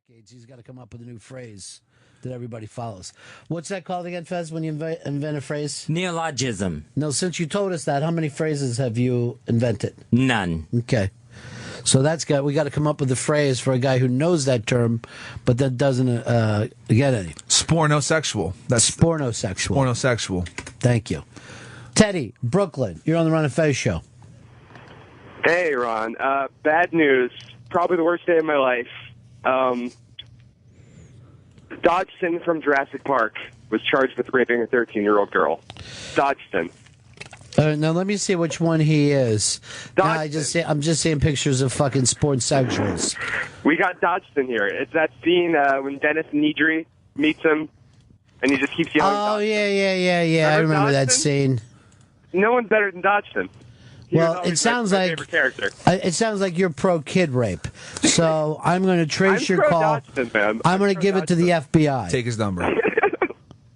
decades, he's got to come up with a new phrase that everybody follows. What's that called again, Fez, when you invent a phrase? Neologism. No, since you told us that, how many phrases have you invented? None. Okay. So we got to come up with a phrase for a guy who knows that term, but that doesn't get any. Spornosexual. That's Spornosexual. Spornosexual. Thank you. Teddy, Brooklyn, you're on the Ron and Fez show. Hey, Ron. Bad news. Probably the worst day of my life. Dodgson from Jurassic Park was charged with raping a 13-year-old girl. Dodgson. Now let me see which one he is. Now, I'm just seeing pictures of fucking sports sexuals. We got Dodgson here. It's that scene when Dennis Nedry meets him, and he just keeps yelling. Oh Dodgson. Yeah. I remember that scene. No one's better than Dodgson. Well, it sounds like you're pro kid rape. So I'm going to trace your call. Dodgson, man. I'm going to give it to the FBI. Take his number.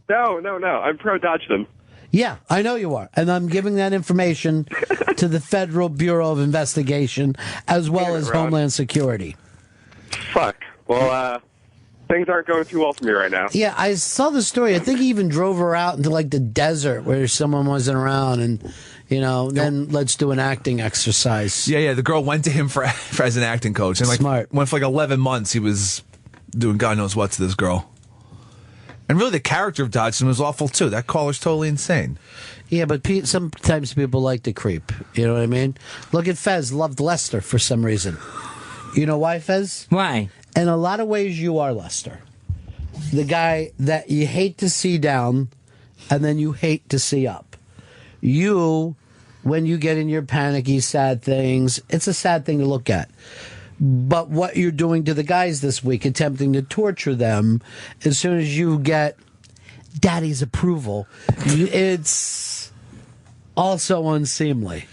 No. I'm pro Dodgson. Yeah, I know you are. And I'm giving that information to the Federal Bureau of Investigation as well as Homeland Security. Fuck. Well, things aren't going too well for me right now. Yeah, I saw the story. I think he even drove her out into like the desert where someone wasn't around and... then let's do an acting exercise. Yeah. The girl went to him for as an acting coach. And Smart. Went for 11 months. He was doing God knows what to this girl. And really, the character of Dodgson was awful, too. That caller's totally insane. Yeah, but sometimes people like to creep. You know what I mean? Look at Fez. Loved Lester for some reason. You know why, Fez? Why? In a lot of ways, you are Lester. The guy that you hate to see down, and then you hate to see up. You... When you get in your panicky, sad things, it's a sad thing to look at. But what you're doing to the guys this week, attempting to torture them, as soon as you get daddy's approval, it's also unseemly.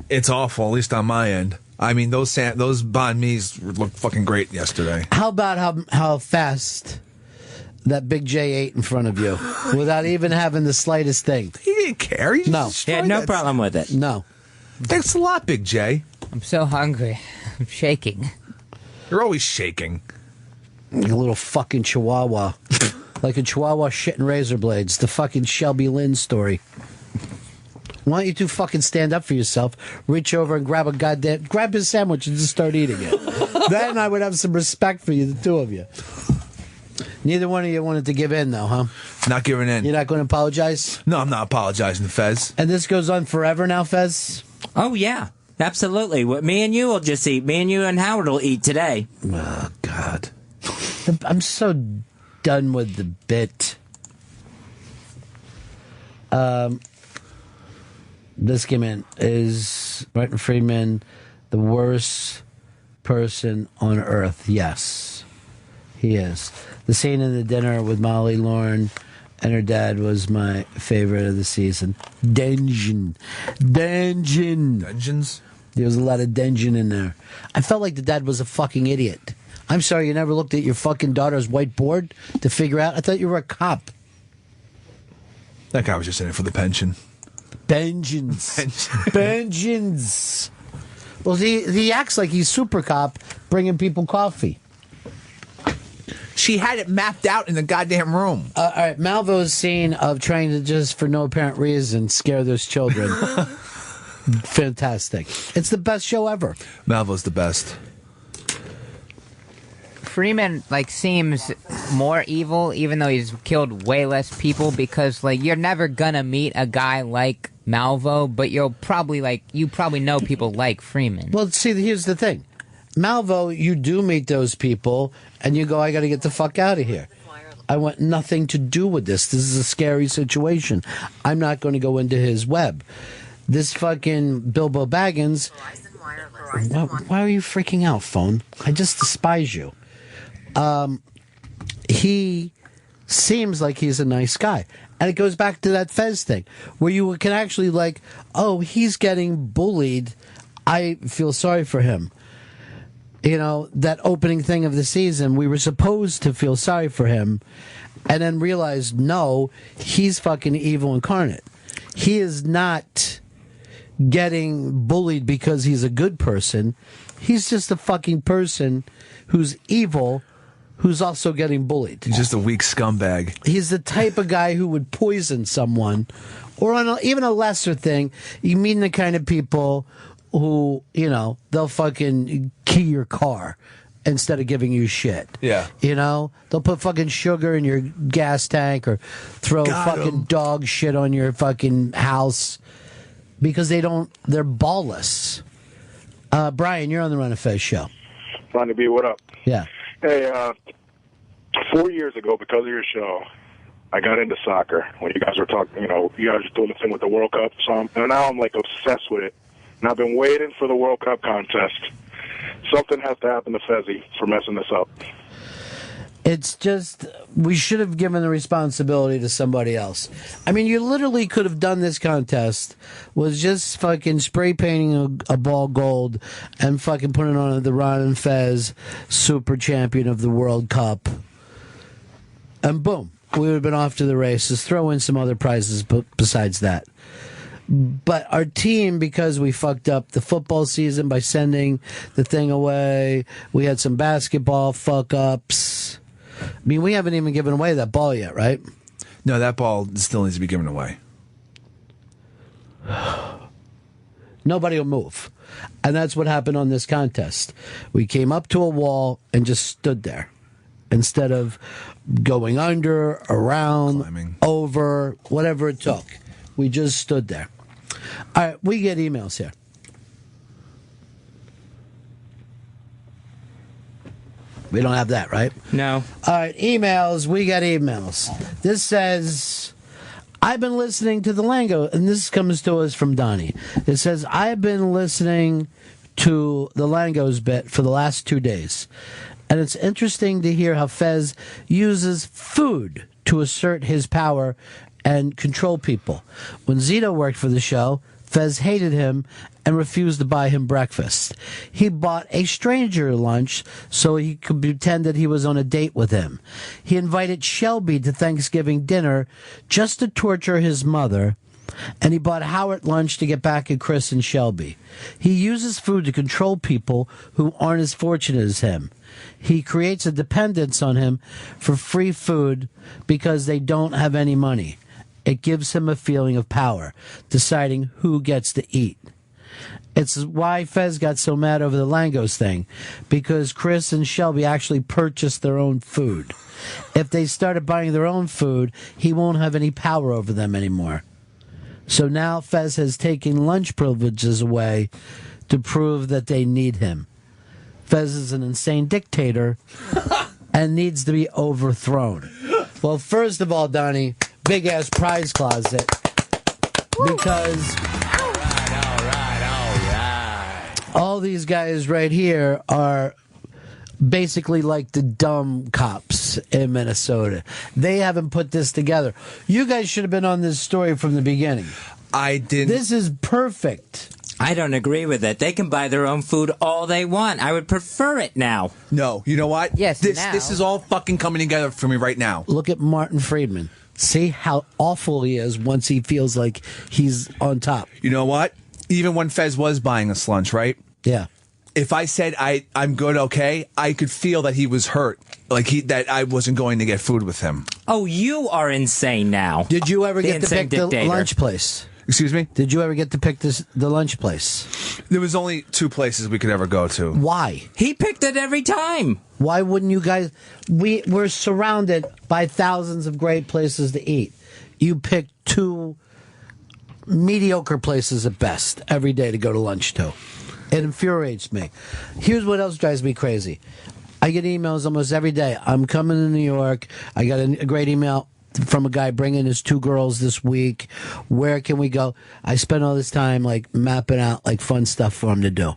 It's awful, at least on my end. I mean, those banh mi's looked fucking great yesterday. How about how fast that Big J ate in front of you without even having the slightest thing? He didn't care. He had no problem with it. No. Thanks a lot, Big J. I'm so hungry. I'm shaking. You're always shaking. Like a little fucking chihuahua. Like a chihuahua shitting razor blades. The fucking Shelby Lynn story. Why don't you two fucking stand up for yourself, reach over and grab his sandwich and just start eating it. Then I would have some respect for you, the two of you. Neither one of you wanted to give in, though, huh? Not giving in. You're not going to apologize? No, I'm not apologizing to Fez. And this goes on forever now, Fez? Oh, yeah. Absolutely. Me and you will just eat. Me and you and Howard will eat today. Oh, God. I'm so done with the bit. This came in. Is Martin Friedman the worst person on earth? Yes, he is. The scene in the dinner with Molly Lauren and her dad was my favorite of the season. Dungeons. There was a lot of dungeon in there. I felt like the dad was a fucking idiot. I'm sorry you never looked at your fucking daughter's whiteboard to figure out. I thought you were a cop. That guy was just in it for the pension. Vengeance. Well, he acts like he's super cop bringing people coffee. She had it mapped out in the goddamn room. All right, Malvo's scene of trying to just, for no apparent reason, scare those children. Fantastic. It's the best show ever. Malvo's the best. Freeman seems more evil, even though he's killed way less people. Because you're never gonna meet a guy like Malvo, but you probably know people like Freeman. Well, see, here's the thing. Malvo, you do meet those people, and you go, I got to get the fuck out of here. I want nothing to do with this. This is a scary situation. I'm not going to go into his web. This fucking Bilbo Baggins... Why are you freaking out, phone? I just despise you. He seems like he's a nice guy. And it goes back to that Fez thing, where you can actually he's getting bullied. I feel sorry for him. You know, that opening thing of the season, we were supposed to feel sorry for him and then realize, no, he's fucking evil incarnate. He is not getting bullied because he's a good person. He's just a fucking person who's evil who's also getting bullied. He's just a weak scumbag. He's the type of guy who would poison someone, or on even a lesser thing. You mean the kind of people who, they'll fucking key your car instead of giving you shit. Yeah. They'll put fucking sugar in your gas tank or throw fucking dog shit on your fucking house because they're ballless. Brian, you're on the Run of Fez show. Ronnie B, what up? Yeah. Hey, 4 years ago, because of your show, I got into soccer. When you guys were talking, you guys were doing the thing with the World Cup. And now I'm, obsessed with it. And I've been waiting for the World Cup contest. Something has to happen to Fezzy for messing this up. It's just, we should have given the responsibility to somebody else. I mean, you literally could have done this contest, was just fucking spray painting a ball gold and fucking putting it on the Ron and Fez Super Champion of the World Cup. And boom, we would have been off to the races. Throw in some other prizes besides that. But our team, because we fucked up the football season by sending the thing away, we had some basketball fuck-ups. I mean, we haven't even given away that ball yet, right? No, that ball still needs to be given away. Nobody will move. And that's what happened on this contest. We came up to a wall and just stood there. Instead of going under, around, climbing, over, whatever it took. We just stood there. All right, we get emails here. We don't have that, right? No. All right, emails. We got emails. This says, I've been listening to the Lango, and this comes to us from Donnie. It says, I've been listening to the Langos bit for the last 2 days, and it's interesting to hear how Fez uses food to assert his power and control people. When Zito worked for the show, Fez hated him and refused to buy him breakfast. He bought a stranger lunch so he could pretend that he was on a date with him. He invited Shelby to Thanksgiving dinner just to torture his mother, and he bought Howard lunch to get back at Chris and Shelby. He uses food to control people who aren't as fortunate as him. He creates a dependence on him for free food because they don't have any money. It gives him a feeling of power, deciding who gets to eat. It's why Fez got so mad over the Langos thing, because Chris and Shelby actually purchased their own food. If they started buying their own food, he won't have any power over them anymore. So now Fez has taken lunch privileges away to prove that they need him. Fez is an insane dictator and needs to be overthrown. Well, first of all, Donnie, big-ass prize closet, because all these guys right here are basically like the dumb cops in Minnesota. They haven't put this together. You guys should have been on this story from the beginning. I didn't. This is perfect. I don't agree with it. They can buy their own food all they want. I would prefer it now. No, you know what? Yes, now. This is all fucking coming together for me right now. Look at Martin Friedman. See how awful he is once he feels like he's on top. You know what? Even when Fez was buying us lunch, right? Yeah. If I said I'm good, okay, I could feel that he was hurt, that I wasn't going to get food with him. Oh, you are insane now. Did you ever get to insane pick the dictator. lunch place? Excuse me? Did you ever get to pick the lunch place? There was only 2 places we could ever go to. Why? He picked it every time. Why wouldn't you guys? We're surrounded by thousands of great places to eat. You pick 2 mediocre places at best every day to go to lunch to. It infuriates me. Here's what else drives me crazy. I get emails almost every day. I'm coming to New York. I got a great email from a guy bringing his 2 girls this week. Where can we go? I spend all this time mapping out fun stuff for him to do.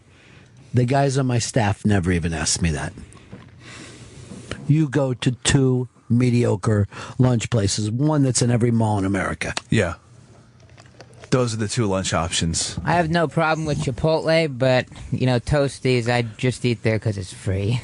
The guys on my staff never even asked me that. You go to 2 mediocre lunch places, one that's in every mall in America. Yeah. Those are the 2 lunch options. I have no problem with Chipotle, but, Toasties, I just eat there because it's free.